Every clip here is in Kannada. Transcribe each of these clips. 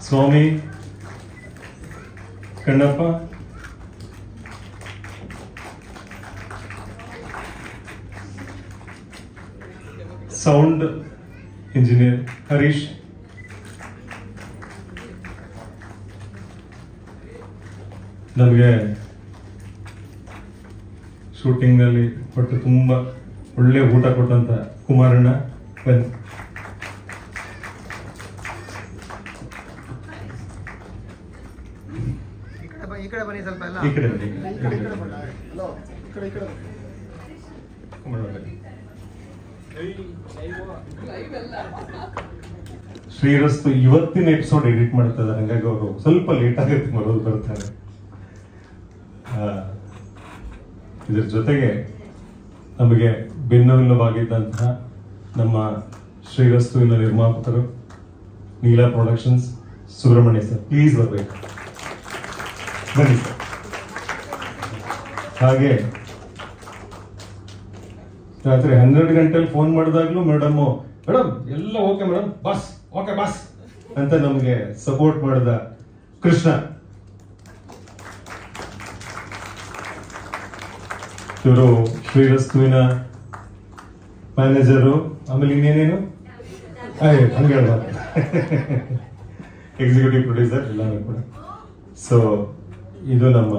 ಸ್ವಾಮಿ ಕಣ್ಣಪ್ಪ, ಸೌಂಡ್ ಇಂಜಿನಿಯರ್ ಹರೀಶ್, ನಮಗೆ ಶೂಟಿಂಗ್ನಲ್ಲಿ ಕೊಟ್ಟು ತುಂಬ ಒಳ್ಳೆ ಊಟ ಕೊಟ್ಟಂತ ಕುಮಾರಣ್ಣ, ಬನ್ನಿ. ಈ ಕಡೆ ಬನ್ನಿ, ಸ್ವಲ್ಪ ಎಲ್ಲ ಈ ಕಡೆ ಬನ್ನಿ. ಶ್ರೀರಸ್ತು ಇವತ್ತಿನ ಎಪಿಸೋಡ್ ಎಡಿಟ್ ಮಾಡ್ತಾ ಇದ್ದಾರೆ, ಹಂಗಾಗಿ ಅವರು ಸ್ವಲ್ಪ ಲೇಟ್ ಆಗುತ್ತೆ ಬರೋದು ಬರ್ತಾರೆ. ಇದ್ರ ಜೊತೆಗೆ ನಮಗೆ ಭಿನ್ನವಾಗಿದ್ದಂತಹ ನಮ್ಮ ಶ್ರೀರಸ್ತುವಿನ ನಿರ್ಮಾಪಕರು Neela productions Subrahmanya sir, please ಬರಬೇಕು, ಬನ್ನಿ ಸರ್. ಹಾಗೆ ರಾತ್ರಿ 12 ಗಂಟೆಲಿ ಫೋನ್ ಮಾಡಿದಾಗ್ಲೂ ಮೇಡಮ್ ಎಲ್ಲ okay madam, boss okay boss ಅಂತ ನಮಗೆ ಸಪೋರ್ಟ್ ಮಾಡಿದ ಕೃಷ್ಣ, ಇವರು ಶ್ರೀರಸ್ತುವಿನ ಮ್ಯಾನೇಜರು, ಆಮೇಲೆ ಇನ್ನೇನೇನು ಹಂಗೆ ಹೇಳ್ಬಾರ್ದು, ಎಕ್ಸಿಕ್ಯೂಟಿವ್ ಪ್ರೊಡ್ಯೂಸರ್ ಎಲ್ಲರೂ ಕೂಡ. ಸೊ ಇದು ನಮ್ಮ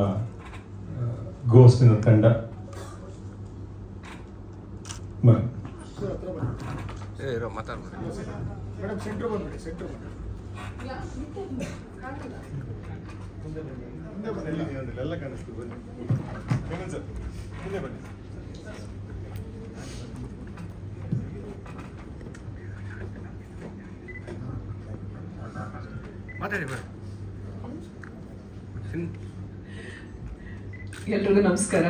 ಗೋಸ್ಟಿನ ತಂಡ. ಎಲ್ಲ ಕಾಣಿಸ್ತೀವಿ, ಬನ್ನಿ ಸರ್, ಮುಂದೆ ಬನ್ನಿ. ಮಾತಾಡಿ. ಎಲ್ರಿಗೂ ನಮಸ್ಕಾರ.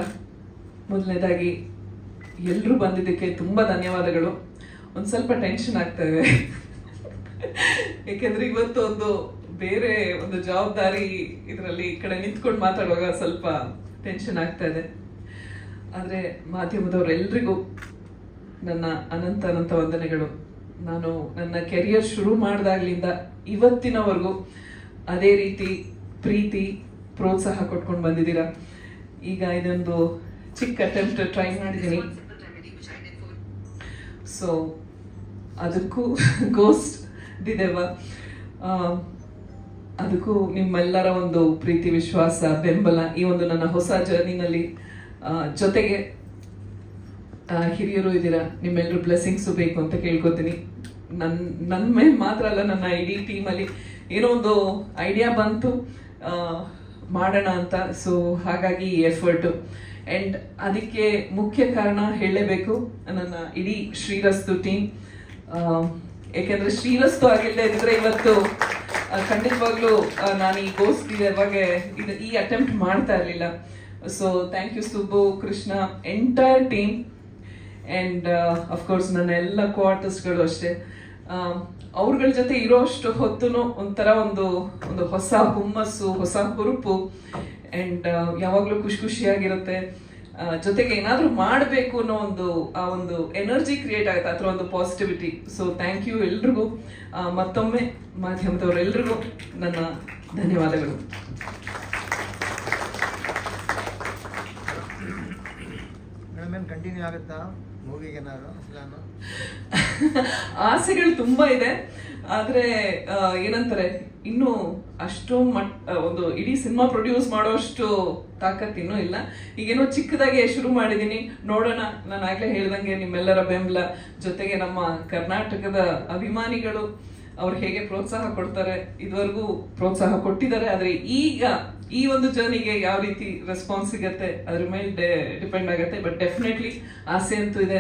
ಮೊದಲನೇದಾಗಿ ಎಲ್ಲರೂ ಬಂದಿದ್ದಕ್ಕೆ ತುಂಬ ಧನ್ಯವಾದಗಳು. ಒಂದು ಸ್ವಲ್ಪ ಟೆನ್ಷನ್ ಆಗ್ತಾ ಇದೆ, ಯಾಕೆಂದ್ರೆ ಇವತ್ತು ಒಂದು ಬೇರೆ ಒಂದು ಜವಾಬ್ದಾರಿ ಇದರಲ್ಲಿ ಈ ಕಡೆ ನಿಂತ್ಕೊಂಡು ಮಾತಾಡುವಾಗ ಸ್ವಲ್ಪ ಟೆನ್ಷನ್ ಆಗ್ತಾ ಇದೆ. ಆದರೆ ಮಾಧ್ಯಮದವರೆಲ್ಲರಿಗೂ ನನ್ನ ಅನಂತ ವಂದನೆಗಳು. ನಾನು ನನ್ನ ಕೆರಿಯರ್ ಶುರು ಮಾಡಿದಾಗ್ಲಿಂದ ಇವತ್ತಿನವರೆಗೂ ಅದೇ ರೀತಿ ಪ್ರೀತಿ ಪ್ರೋತ್ಸಾಹ ಕೊಟ್ಕೊಂಡು ಬಂದಿದ್ದೀರಾ. ಈಗ ಇದೊಂದು ಚಿಕ್ಕ ಅಟೆಂಪ್ಟ್ ಟ್ರೈ ಮಾಡಿದ್ದೀನಿ. ಸೊ ಅದಕ್ಕೂ ಗೋಸ್ಟ್ ದಿದೆವ, ಅದಕ್ಕೂ ನಿಮ್ಮೆಲ್ಲರ ಒಂದು ಪ್ರೀತಿ, ವಿಶ್ವಾಸ, ಬೆಂಬಲ ಈ ಒಂದು ನನ್ನ ಹೊಸ ಜರ್ನಿನಲ್ಲಿ ಜೊತೆಗೆ ಹಿರಿಯರು ಇದ್ದೀರಾ, ನಿಮ್ಮೆಲ್ಲರೂ ಬ್ಲೆಸ್ಸಿಂಗ್ಸು ಬೇಕು ಅಂತ ಕೇಳ್ಕೊತೀನಿ. ನನ್ನ ಮೇಲೆ ಮಾತ್ರ ಅಲ್ಲ, ನನ್ನ ಇಡೀ ಟೀಮಲ್ಲಿ ಏನೋ ಒಂದು ಐಡಿಯಾ ಬಂತು ಮಾಡೋಣ ಅಂತ. ಸೊ ಹಾಗಾಗಿ ಈ ಎಫರ್ಟು, ಆ್ಯಂಡ್ ಅದಕ್ಕೆ ಮುಖ್ಯ ಕಾರಣ ಹೇಳಲೇಬೇಕು ನನ್ನ ಇಡೀ ಶ್ರೀರಸ್ತು ಟೀಮ್. ಯಾಕೆಂದರೆ ಶ್ರೀರಸ್ತು ಆಗಿಲ್ಲದೆ ಇದ್ದರೆ ಇವತ್ತು ಖಂಡಿತವಾಗ್ಲೂ ನಾನು ಈ ಗೋಸ್ಟ್ ಈ ಅಟೆಂಪ್ಟ್ ಮಾಡ್ತಾ ಇರಲಿಲ್ಲ. So thank you Subbu, Krishna, entire team, and of course ನನ್ನ ಎಲ್ಲ ಕೋ-ಆರ್ಟಿಸ್ಟ್ಗಳು ಅಷ್ಟೇ. ಅವ್ರಗಳ ಜೊತೆ ಇರೋಷ್ಟು ಹೊತ್ತು ಒಂಥರ ಒಂದು ಹೊಸ ಹುಮ್ಮಸ್ಸು, ಹೊಸ ಹುರುಪು, ಆ್ಯಂಡ್ ಯಾವಾಗಲೂ ಖುಷಿಯಾಗಿರುತ್ತೆ. ಜೊತೆಗೆ ಏನಾದರೂ ಮಾಡಬೇಕು ಅನ್ನೋ ಒಂದು ಎನರ್ಜಿ ಕ್ರಿಯೇಟ್ ಆಗುತ್ತೆ, ಆ ಥರ ಒಂದು ಪಾಸಿಟಿವಿಟಿ. ಸೊ ಥ್ಯಾಂಕ್ ಯು ಎಲ್ರಿಗೂ. ಮತ್ತೊಮ್ಮೆ ಮಾಧ್ಯಮದವರೆಲ್ರಿಗೂ ನನ್ನ ಧನ್ಯವಾದಗಳು. ಕಂಟಿನ್ಯೂ ಆಗುತ್ತಾ ಮೂವಿಗೆ ಏನಾದ್ರು ಪ್ಲಾನು? ಆಸೆಗಳು ತುಂಬಾ ಇದೆ, ಆದ್ರೆ ಏನಂತಾರೆ, ಇನ್ನು ಅಷ್ಟು ಒಂದು ಇಡೀ ಸಿನಿಮಾ ಪ್ರೊಡ್ಯೂಸ್ ಮಾಡೋಷ್ಟು ತಾಕತ್ ಇನ್ನೂ ಇಲ್ಲ. ಈಗೇನೋ ಚಿಕ್ಕದಾಗಿ ಶುರು ಮಾಡಿದೀನಿ, ನೋಡೋಣ. ನಾನು ಆಗ್ಲೇ ಹೇಳ್ದಂಗೆ ನಿಮ್ಮೆಲ್ಲರ ಬೆಂಬಲ, ಜೊತೆಗೆ ನಮ್ಮ ಕರ್ನಾಟಕದ ಅಭಿಮಾನಿಗಳು ಅವ್ರು ಹೇಗೆ ಪ್ರೋತ್ಸಾಹ ಕೊಡ್ತಾರೆ, ಇದುವರೆಗೂ ಪ್ರೋತ್ಸಾಹ ಕೊಟ್ಟಿದ್ದಾರೆ. ಆದ್ರೆ ಈಗ ಈ ಒಂದು ಜರ್ನಿಗೆ ಯಾವ ರೀತಿ ರೆಸ್ಪಾನ್ಸ್ ಸಿಗತ್ತೆ ಅದ್ರ ಮೇಲೆ ಡಿಪೆಂಡ್ ಆಗುತ್ತೆ. ಬಟ್ ಡೆಫಿನೆಟ್ಲಿ ಆಸೆ ಅಂತೂ ಇದೆ,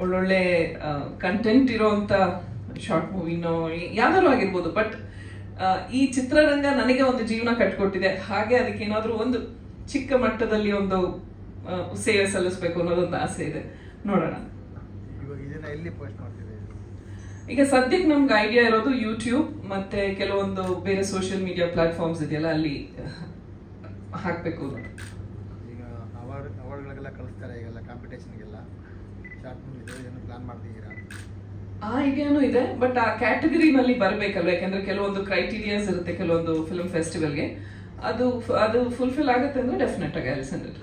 ಒಳ್ಳೊಳ್ಳೆ ಕಂಟೆಂಟ್ ಇರೋಂಥ ಶಾರ್ಟ್ ಮೂವಿನೋ ಯಾವ್ದಾದ್ರು ಆಗಿರ್ಬೋದು. ಬಟ್ ಈ ಚಿತ್ರರಂಗ ನನಗೆ ಒಂದು ಜೀವನ ಕಟ್ಕೊಟ್ಟಿದೆ, ಹಾಗೆ ಅದಕ್ಕೆ ಏನಾದರೂ ಒಂದು ಚಿಕ್ಕ ಮಟ್ಟದಲ್ಲಿ ಒಂದು ಸೇವೆ ಸಲ್ಲಿಸಬೇಕು ಅನ್ನೋದೊಂದು ಆಸೆ ಇದೆ. ನೋಡೋಣ. ಈಗ ಸದ್ಯಕ್ಕೆ ನಮ್ಗೆ ಐಡಿಯಾ ಇರೋದು ಯೂಟ್ಯೂಬ್ ಮತ್ತೆ ಕೆಲವೊಂದು ಬೇರೆ ಸೋಷಿಯಲ್ ಮೀಡಿಯಾ ಪ್ಲಾಟ್ಫಾರ್ಮ್ಸ್ ಇದೆಯಲ್ಲ, ಅಲ್ಲಿ ಹಾಕಬೇಕು. ಈಗ ಅವಾರ್ಡ್ಗಳಿಗೆಲ್ಲ ಕಳಿಸ್ತಾರೆ, ಈಗೆಲ್ಲ ಕಾಂಪಿಟೇಷನ್ಗೆಲ್ಲ ಶಾರ್ಟ್ ಮೂವಿ ಪ್ಲಾನ್ ಮಾಡ್ತಿದ್ದೀರಾ? ಆ ಐಡಿಯಾನು ಇದೆ, ಬಟ್ ಆ ಕ್ಯಾಟಗರಿನಲ್ಲಿ ಬರಬೇಕಲ್ವ, ಯಾಕಂದ್ರೆ ಕೆಲವೊಂದು ಕ್ರೈಟೀರಿಯಾಸ್ ಇರುತ್ತೆ ಕೆಲವೊಂದು ಫಿಲ್ಮ್ ಫೆಸ್ಟಿವಲ್ಗೆ. ಅದು ಫುಲ್ಫಿಲ್ ಆಗುತ್ತೆ ಅಂದ್ರೆ ಡೆಫಿನೆಟ್ ಆಗಿ ಐ ಸೆಂಡ್ ಇಟ್.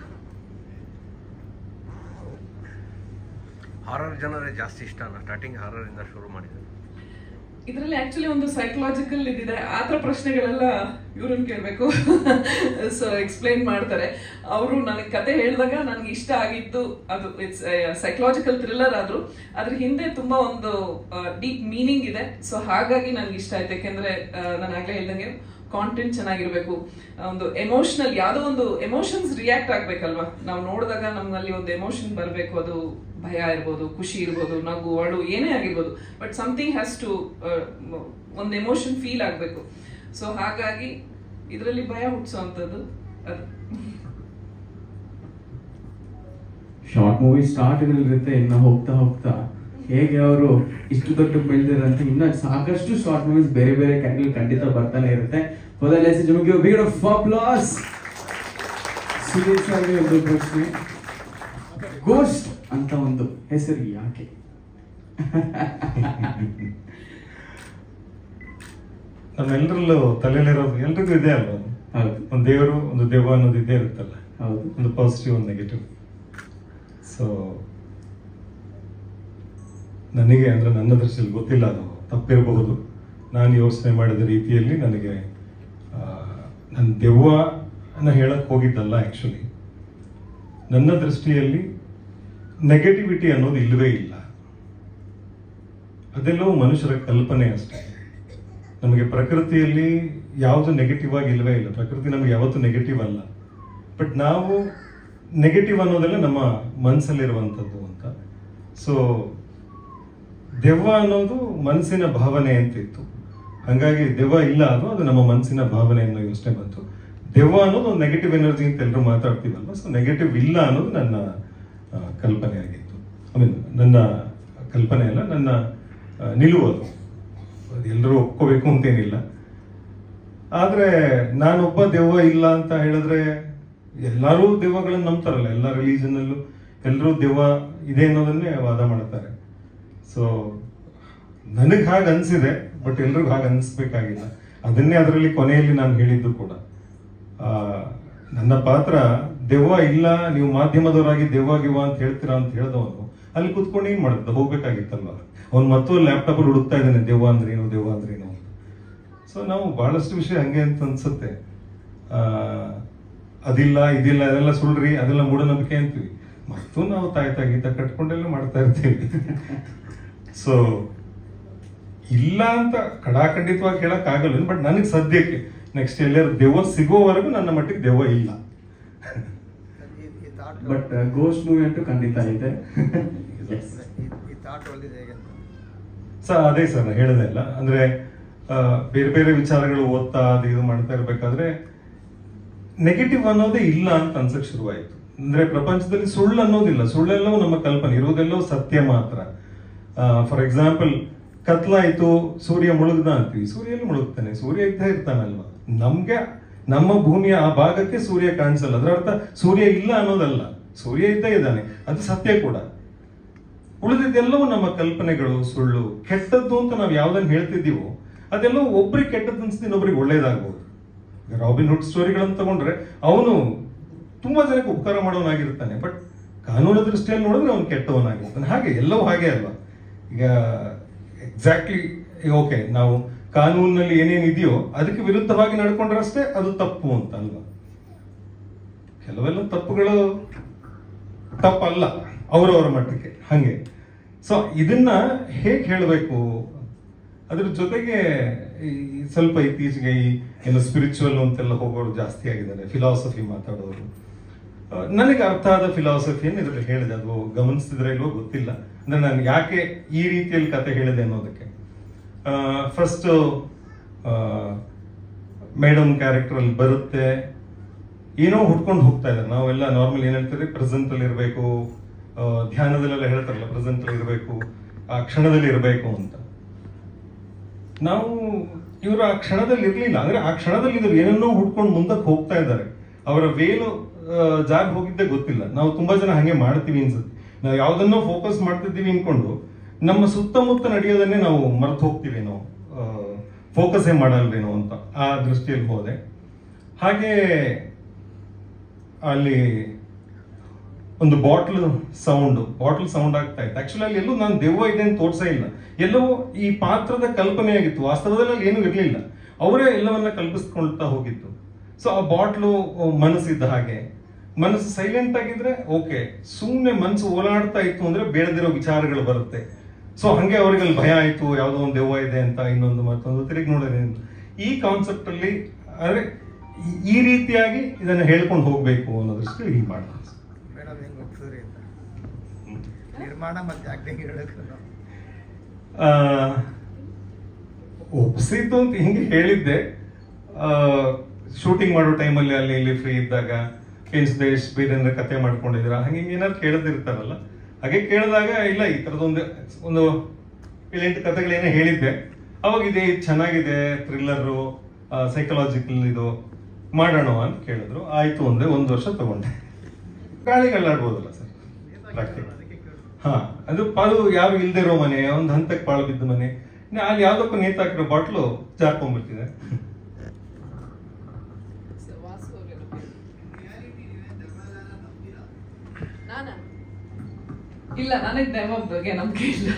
ಹಾರರ್ ಜನರೇ ಜಾಸ್ತಿ ಇಷ್ಟನಾ? ಸ್ಟಾರ್ಟಿಂಗ್ ಹಾರರ್ ಇಂದ ಶುರು ಮಾಡಿದ್ರು. ಇದರಲ್ಲಿ ಆಕ್ಚುಲಿ ಒಂದು ಸೈಕಲಾಜಿಕಲ್ ಇದಿದೆ, ಆ ಥರ ಪ್ರಶ್ನೆಗಳೆಲ್ಲ ಇವ್ರನ್ನ ಕೇಳಬೇಕು. ಸೊ ಎಕ್ಸ್ಪ್ಲೈನ್ ಮಾಡ್ತಾರೆ ಅವರು. ನನಗೆ ಕತೆ ಹೇಳಿದಾಗ ನನಗೆ ಇಷ್ಟ ಆಗಿದ್ದು ಅದು ಇಟ್ಸ್ ಸೈಕಲಾಜಿಕಲ್ ಥ್ರಿಲ್ಲರ್ ಆದ್ರೂ ಅದ್ರ ಹಿಂದೆ ತುಂಬಾ ಒಂದು ಡೀಪ್ ಮೀನಿಂಗ್ ಇದೆ. ಸೊ ಹಾಗಾಗಿ ನನಗೆ ಇಷ್ಟ ಆಯ್ತು, ಯಾಕೆಂದ್ರೆ ನಾನು ಆಗ್ಲೇ ಹೇಳ್ದಂಗೆ ಕಾಂಟೆಂಟ್ ಚೆನ್ನಾಗಿರ್ಬೇಕು, ಒಂದು ಎಮೋಷನಲ್ ಯಾವುದೋ ಒಂದು ಎಮೋಷನ್ಸ್ ರಿಯಾಕ್ಟ್ ಆಗ್ಬೇಕಲ್ವಾ. ನಾವು ನೋಡಿದಾಗ ನಮ್ಮಲ್ಲಿ ಒಂದು ಎಮೋಷನ್ ಬರಬೇಕು, ಅದು ಭಯ ಇರ್ಬೋದು, ಖುಷಿ ಇರ್ಬೋದು, ನಗು, ಅಳು, ಏನೇ ಆಗಿರ್ಬೋದು, ಬಟ್ ಸಮಥಿಂಗ್ ಹ್ಯಾಸ್ ಟು ಒಂದು ಎಮೋಷನ್ ಫೀಲ್ ಆಗಬೇಕು. ಸೊ ಹಾಗಾಗಿ ಇದರಲ್ಲಿ ಭಯ ಹುಟ್ಟಿಸೋವಂಥದ್ದು ಅದು. ಶಾರ್ಟ್ ಮೂವಿ ಸ್ಟಾರ್ಟ್ ಇರುತ್ತೆ, ಇನ್ನು ಹೋಗ್ತಾ ಹೋಗ್ತಾ ಹೇಗೆ ಅವರು ಇಷ್ಟು ದೊಡ್ಡ ಬೆಳೆದಿರಂತೆ ಇನ್ನ ಸಾಕಷ್ಟು ಶಾರ್ಟ್ ಮೂವೀಸ್ ಬೇರೆ ಬೇರೆ ಕ್ಯಾಟಗರಿ ಖಂಡಿತ ಬರ್ತಾನೆ ಇರುತ್ತೆ. ಫಾರ್ ದ ಲೆಸನ್ ನಿಮಗೆ ಬಿಗ್ ಆಫ್ ಅಪ್ಲಾಸ್. ಸೀರಿಯಸ್ ಆಗಿ ಒಂದು ಪ್ರಶ್ನೆ, ಗೋಸ್ಟ್ ಅಂತ ಒಂದು ಹೆಸರು ಯಾಕೆ? ನಮ್ಮೆಲ್ಲರಲ್ಲೂ ತಲೆಯಲ್ಲಿರೋದು ಎಲ್ರಿಗೂ ಇದೆ ಅಲ್ವಾ? ಹೌದು. ಒಂದು ದೇವರು, ಒಂದು ದೆವ್ವ ಅನ್ನೋದು ಇದ್ದೇ ಇರುತ್ತಲ್ಲ. ಹೌದು. ಒಂದು ಪಾಸಿಟಿವ್, ಒಂದು ನೆಗೆಟಿವ್. ಸೊ ನನಗೆ ಅಂದ್ರೆ ನನ್ನ ದೃಷ್ಟಿಯಲ್ಲಿ ಗೊತ್ತಿಲ್ಲ, ಅದು ತಪ್ಪಿರಬಹುದು. ನಾನು ಯೋಚನೆ ಮಾಡಿದ ರೀತಿಯಲ್ಲಿ ನನಗೆ ನನ್ನ ದೆವ್ವನ ಹೇಳಕ್ ಹೋಗಿದ್ದಲ್ಲ. ಆ್ಯಕ್ಚುಲಿ ನನ್ನ ದೃಷ್ಟಿಯಲ್ಲಿ ನೆಗೆಟಿವಿಟಿ ಅನ್ನೋದು ಇಲ್ಲವೇ ಇಲ್ಲ. ಅದೆಲ್ಲವೂ ಮನುಷ್ಯರ ಕಲ್ಪನೆ ಅಷ್ಟೇ. ನಮಗೆ ಪ್ರಕೃತಿಯಲ್ಲಿ ಯಾವುದು ನೆಗೆಟಿವ್ ಆಗಿ ಇಲ್ಲವೇ ಇಲ್ಲ. ಪ್ರಕೃತಿ ನಮಗೆ ಯಾವತ್ತೂ ನೆಗೆಟಿವ್ ಅಲ್ಲ. ಬಟ್ ನಾವು ನೆಗೆಟಿವ್ ಅನ್ನೋದೆಲ್ಲ ನಮ್ಮ ಮನಸ್ಸಲ್ಲಿರುವಂಥದ್ದು ಅಂತ. ಸೊ ದೆವ್ವ ಅನ್ನೋದು ಮನಸ್ಸಿನ ಭಾವನೆ ಅಂತ ಇತ್ತು. ಹಾಗಾಗಿ ದೆವ್ವ ಇಲ್ಲ ಅದು ನಮ್ಮ ಮನಸ್ಸಿನ ಭಾವನೆ ಅನ್ನೋ ಯೋಚನೆ ಬಂತು. ದೆವ್ವ ಅನ್ನೋದು ಒಂದು ನೆಗೆಟಿವ್ ಎನರ್ಜಿ ಅಂತ ಎಲ್ಲರೂ ಮಾತಾಡ್ತೀವಲ್ವ. ಸೊ ನೆಗೆಟಿವ್ ಇಲ್ಲ ಅನ್ನೋದು ನನ್ನ ಕಲ್ಪನೆ ಆಗಿತ್ತು. ನನ್ನ ಕಲ್ಪನೆ ಅಲ್ಲ, ನನ್ನ ನಿಲುವು ಅದು. ಎಲ್ಲರೂ ಒಪ್ಕೋಬೇಕು ಅಂತೇನಿಲ್ಲ. ಆದ್ರೆ ನಾನೊಬ್ಬ ದೆವ್ವ ಇಲ್ಲ ಅಂತ ಹೇಳಿದ್ರೆ ಎಲ್ಲರೂ ದೆವ್ವಗಳನ್ನ ನಂಬ್ತಾರಲ್ಲ. ಎಲ್ಲ ರಿಲಿಜನ್ ಅಲ್ಲೂ ಎಲ್ಲರೂ ದೆವ್ವ ಇದೆ ಅನ್ನೋದನ್ನೇ ವಾದ ಮಾಡ್ತಾರೆ. ಸೊ ನನಗೆ ಹಾಗೆ ಅನ್ಸಿದೆ, ಬಟ್ ಎಲ್ರಿಗೂ ಹಾಗೆ ಅನ್ಸ್ಬೇಕಾಗಿಲ್ಲ. ಅದನ್ನೇ ಅದರಲ್ಲಿ ಕೊನೆಯಲ್ಲಿ ನಾನು ಹೇಳಿದ್ದು ಕೂಡ. ನನ್ನ ಪಾತ್ರ ದೆವ್ವ ಇಲ್ಲ, ನೀವು ಮಾಧ್ಯಮದವರಾಗಿ ದೆವ್ವ ಗಿವ್ವ ಅಂತ ಹೇಳ್ತೀರಾ ಅಂತ ಹೇಳಿದವನು ಅಲ್ಲಿ ಕುತ್ಕೊಂಡು ಏನ್ ಮಾಡಿದ್ದ, ಹೋಗ್ಬೇಕಾಗಿತ್ತಲ್ವ. ಅವ್ನು ಮತ್ತೊಂದು ಲ್ಯಾಪ್ಟಾಪ್ ಅಲ್ಲಿ ಹುಡುಕ್ತಾ ಇದ್ದಾನೆ ದೆವ್ವ ಅಂದ್ರೇನು, ದೆವ್ವ ಅಂದ್ರೇನು ಅಂತ. ಸೊ ನಾವು ಬಹಳಷ್ಟು ವಿಷಯ ಹಂಗೆ ಅಂತ ಅನ್ಸುತ್ತೆ. ಅದಿಲ್ಲ ಇದಿಲ್ಲ ಅದೆಲ್ಲ ಸುಳ್ಳ್ರಿ, ಅದೆಲ್ಲ ಮೂಢನಂಬಿಕೆ ಅಂತೀವಿ. ಮತ್ತು ನಾವು ತಾಯ್ತಾ ಗೀತ ಕಟ್ಕೊಂಡೆಲ್ಲ ಮಾಡ್ತಾ ಇರ್ತೀವಿ. ಸೊ ಇಲ್ಲ ಅಂತ ಖಡಾಖಂಡಿತವಾಗಿ ಹೇಳಕ್ ಆಗಲ್ಲ. ಬಟ್ ನನಗೆ ಸದ್ಯಕ್ಕೆ ನೆಕ್ಸ್ಟ್ ಎಲ್ಲರೂ ದೆವ್ವ ಸಿಗೋವರೆಗೂ ನನ್ನ ಮಟ್ಟಿಗೆ ದೆವ್ವ ಇಲ್ಲ. ಬಟ್ ಗೋಸ್ಟ್ ಮೂವಿ ಅಂತೂ ಖಂಡಿತ ಇದೆ. ಸರ್ ಅದೇ ಸರ್ ನಾನು ಹೇಳೋದೇ ಇಲ್ಲ. ಅಂದ್ರೆ ಬೇರೆ ಬೇರೆ ವಿಚಾರಗಳು ಓದ್ತಾ ಅದು ಇದು ಮಾಡ್ತಾ ಇರ್ಬೇಕಾದ್ರೆ ನೆಗೆಟಿವ್ ಅನ್ನೋದೇ ಇಲ್ಲ ಅಂತ ಅನ್ಸಕ್ ಶುರುವಾಯಿತು. ಅಂದ್ರೆ ಪ್ರಪಂಚದಲ್ಲಿ ಸುಳ್ಳು ಅನ್ನೋದಿಲ್ಲ, ಸುಳ್ಳೆಲ್ಲವೂ ನಮ್ಮ ಕಲ್ಪನೆ, ಇರುವುದೆಲ್ಲವೂ ಸತ್ಯ ಮಾತ್ರ. ಫಾರ್ ಎಕ್ಸಾಂಪಲ್, ಕತ್ಲಾಯ್ತು, ಸೂರ್ಯ ಮುಳುಗ್ದ ಅಂತೀವಿ. ಸೂರ್ಯ ಮುಳುಗ್ತಾನೆ, ಸೂರ್ಯ ಇದ್ದ ಇರ್ತಾನಲ್ವಾ. ನಮ್ಗೆ ನಮ್ಮ ಭೂಮಿಯ ಆ ಭಾಗಕ್ಕೆ ಸೂರ್ಯ ಕಾಣಿಸಲ್ಲ. ಅದರ ಅರ್ಥ ಸೂರ್ಯ ಇಲ್ಲ ಅನ್ನೋದಲ್ಲ, ಸೂರ್ಯ ಇದ್ದ ಇದ್ದಾನೆ, ಅದು ಸತ್ಯ ಕೂಡ. ಉಳಿದಿದ್ದೆಲ್ಲವೂ ನಮ್ಮ ಕಲ್ಪನೆಗಳು, ಸುಳ್ಳು. ಕೆಟ್ಟದ್ದು ಅಂತ ನಾವು ಯಾವ್ದನ್ನ ಹೇಳ್ತಿದ್ದೀವೋ ಅದೆಲ್ಲವೂ ಒಬ್ರಿಗೆ ಕೆಟ್ಟದ್ದು ಅನ್ಸುತ್ತೆ, ಇನ್ನೊಬ್ರಿಗೆ ಒಳ್ಳೇದಾಗ್ಬೋದು. ರಾಬಿನ್ ಹುಡ್ ಸ್ಟೋರಿಗಳನ್ನ ತಗೊಂಡ್ರೆ ಅವನು ತುಂಬಾ ಜನಕ್ಕೆ ಉಪಕಾರ ಮಾಡೋನಾಗಿರ್ತಾನೆ, ಬಟ್ ಕಾನೂನು ದೃಷ್ಟಿಯಲ್ಲಿ ನೋಡಿದ್ರೆ ಅವನು ಕೆಟ್ಟವನಾಗಿರ್ತಾನೆ. ಹಾಗೆ ಎಲ್ಲವೂ ಹಾಗೆ ಅಲ್ವಾ. ಈಗ ಎಕ್ಸಾಕ್ಟ್ಲಿ ಓಕೆ, ನಾವು ಕಾನೂನಿನಲ್ಲಿ ಏನೇನಿದೆಯೋ ಅದಕ್ಕೆ ವಿರುದ್ಧವಾಗಿ ನಡ್ಕೊಂಡ್ರಷ್ಟೇ ಅದು ತಪ್ಪು ಅಂತ ಅಲ್ವಾ. ಕೆಲವೆಲ್ಲ ತಪ್ಪುಗಳು ತಪ್ಪಲ್ಲ ಅವರವರ ಮಟ್ಟಕ್ಕೆ ಹಂಗೆ. ಸೊ ಇದನ್ನ ಹೇಗೆ ಹೇಳಬೇಕು, ಅದ್ರ ಜೊತೆಗೆ ಸ್ವಲ್ಪ ಇತ್ತೀಚೆಗೆ ಈ ಏನು ಸ್ಪಿರಿಚುವಲ್ ಅಂತೆಲ್ಲ ಹೋಗೋರು ಜಾಸ್ತಿ ಆಗಿದ್ದಾರೆ, ಫಿಲಾಸಫಿ ಮಾತಾಡೋರು. ನನಗೆ ಅರ್ಥ ಆದ ಫಿಲಾಸಫಿಯನ್ನು ಇದ್ರಲ್ಲಿ ಹೇಳಿದೆ. ಅದು ಗಮನಿಸ್ತಿದ್ರೆ ಇಲ್ವೋ ಗೊತ್ತಿಲ್ಲ. ಅಂದ್ರೆ ನಾನು ಯಾಕೆ ಈ ರೀತಿಯಲ್ಲಿ ಕತೆ ಹೇಳಿದೆ ಅನ್ನೋದಕ್ಕೆ, ಫಸ್ಟ್ ಮೇಡಮ್ ಕ್ಯಾರೆಕ್ಟರ್ ಅಲ್ಲಿ ಬರುತ್ತೆ, ಏನೋ ಹುಡ್ಕೊಂಡು ಹೋಗ್ತಾ ಇದ್ದಾರೆ. ನಾವೆಲ್ಲ ನಾರ್ಮಲ್ ಏನ್ ಹೇಳ್ತೀವಿ, ಪ್ರೆಸೆಂಟ್ ಅಲ್ಲಿ ಇರಬೇಕು, ಧ್ಯಾನದಲ್ಲೆಲ್ಲ ಹೇಳ್ತಾರಲ್ಲ ಪ್ರೆಸೆಂಟ್ ಅಲ್ಲಿ ಇರಬೇಕು, ಆ ಕ್ಷಣದಲ್ಲಿ ಇರಬೇಕು ಅಂತ. ನಾವು ಇವರು ಆ ಕ್ಷಣದಲ್ಲಿ ಇರ್ಲಿಲ್ಲ. ಅಂದ್ರೆ ಆ ಕ್ಷಣದಲ್ಲಿ ಇದ್ರು ಏನನ್ನೋ ಹುಡ್ಕೊಂಡು ಮುಂದಕ್ಕೆ ಹೋಗ್ತಾ ಇದ್ದಾರೆ. ಅವರ ವೇಲು ಜಾಗ ಹೋಗಿದ್ದೇ ಗೊತ್ತಿಲ್ಲ. ನಾವು ತುಂಬಾ ಜನ ಹಂಗೆ ಮಾಡ್ತೀವಿ ಅನ್ಸುತ್ತೆ. ನಾವು ಯಾವ್ದನ್ನೋ ಫೋಕಸ್ ಮಾಡ್ತಿದ್ದೀವಿ ಅನ್ಕೊಂಡು ನಮ್ಮ ಸುತ್ತಮುತ್ತ ನಡೆಯೋದನ್ನೇ ನಾವು ಮರೆತು ಹೋಗ್ತೀವೇನೋ, ಫೋಕಸ್ಸೇ ಮಾಡಲ್ವೇನೋ ಅಂತ ಆ ದೃಷ್ಟಿಯಲ್ಲಿ ಹೋದೆ. ಹಾಗೆ ಅಲ್ಲಿ ಒಂದು ಬಾಟ್ಲ್ ಸೌಂಡ್ ಆಗ್ತಾ ಇತ್ತು. ಆಕ್ಚುಲಿ ಅಲ್ಲಿ ಎಲ್ಲೂ ನಾನು ದೆವ್ವ ಇದೆ ಅಂತ ತೋರಿಸೇ ಇಲ್ಲ, ಎಲ್ಲೋ ಈ ಪಾತ್ರದ ಕಲ್ಪನೆ ಆಗಿತ್ತು, ವಾಸ್ತವದಲ್ಲಿ ಅಲ್ಲಿ ಏನೂ ಇರಲಿಲ್ಲ, ಅವರೇ ಎಲ್ಲವನ್ನ ಕಲ್ಪಿಸ್ಕೊಳ್ತಾ ಹೋಗಿತ್ತು. ಸೊ ಆ ಬಾಟ್ಲು ಮನಸ್ಸಿದ್ದ ಹಾಗೆ, ಮನಸ್ಸು ಸೈಲೆಂಟ್ ಆಗಿದ್ರೆ ಓಕೆ, ಸುಮ್ಮನೆ ಮನಸ್ಸು ಓಲಾಡ್ತಾ ಇತ್ತು ಅಂದ್ರೆ ಬೇಡದಿರೋ ವಿಚಾರಗಳು ಬರುತ್ತೆ. ಸೊ ಹಂಗೆ ಅವ್ರಿಗೆ ಅಲ್ಲಿ ಭಯ ಆಯ್ತು, ಯಾವುದೋ ಒಂದು ದೆವ್ವ ಇದೆ ಅಂತ, ಇನ್ನೊಂದು ಮತ್ತೊಂದು ತಿರುಗಿ ನೋಡಿದ್ರೆ ಈ ಕಾನ್ಸೆಪ್ಟ್ ಅಲ್ಲಿ ಅಂದ್ರೆ ಈ ರೀತಿಯಾಗಿ ಇದನ್ನ ಹೇಳ್ಕೊಂಡು ಹೋಗ್ಬೇಕು ಅನ್ನೋ ದೃಷ್ಟಿಯಲ್ಲಿ ಹೀಗೆ ಮಾಡ್ತಾರೆ ಮೇಡಮ್. ಹೆಂಗ್ ಒಪ್ಸಿದ್ರಿ ಅಂತ ನಿರ್ಮಾಣ ಮತ್ತೆ ಆಕ್ಟಿಂಗ್ ಹೇಳೋದು ಒಪ್ಸಿದ್ದು ಅಂತ ಹಿಂಗೆ ಹೇಳಿದ್ದೆ. ಶೂಟಿಂಗ್ ಮಾಡೋ ಟೈಮಲ್ಲಿ ಅಲ್ಲಿ ಇಲ್ಲಿ ಫ್ರೀ ಇದ್ದಾಗ ದೇಶ್ ಬೇರೆ ಕತೆ ಮಾಡ್ಕೊಂಡಿದ್ದೀರಾ ಹಂಗೆ ಏನಾದ್ರು ಕೇಳದಿರ್ತಾರಲ್ಲ, ಹಾಗೆ ಕೇಳಿದಾಗ ಇಲ್ಲ ಈ ಥರದೊಂದು ಒಂದು 7-8 ಕತೆಗಳೇನೋ ಹೇಳಿದ್ದೆ. ಅವಾಗ ಇದು ಚೆನ್ನಾಗಿದೆ, ಥ್ರಿಲ್ಲರು, ಸೈಕಲಾಜಿಕಲ್ ಇದು ಮಾಡೋಣ ಅಂತ ಕೇಳಿದ್ರು. ಆಯ್ತು ಒಂದೇ 1 ವರ್ಷ ತಗೊಂಡೆ. ಗಾಳಿಗಳಾಡ್ಬೋದಲ್ಲ ಸರ್ ಪ್ರಾಕ್ಟಿಕಲ್. ಹಾ, ಅದು ಯಾರು ಇಲ್ದೇ ಇರೋ ಮನೆ, ಒಂದು ಹಂತಕ್ಕೆ ಪಾಳು ಬಿದ್ದ ಮನೆ, ಅಲ್ಲಿ ಯಾವ್ದಕ್ಕೂ ನೇತಾಕಿರೋ ಬಾಟ್ಲು ಜಾರ್ಕೊಂಡ್ಬಿಡ್ತಿದೆ. ಇಲ್ಲ, ನನಗೆ ದೈವ ಬಗ್ಗೆ ನಂಬಿಕೆ ಇಲ್ಲ.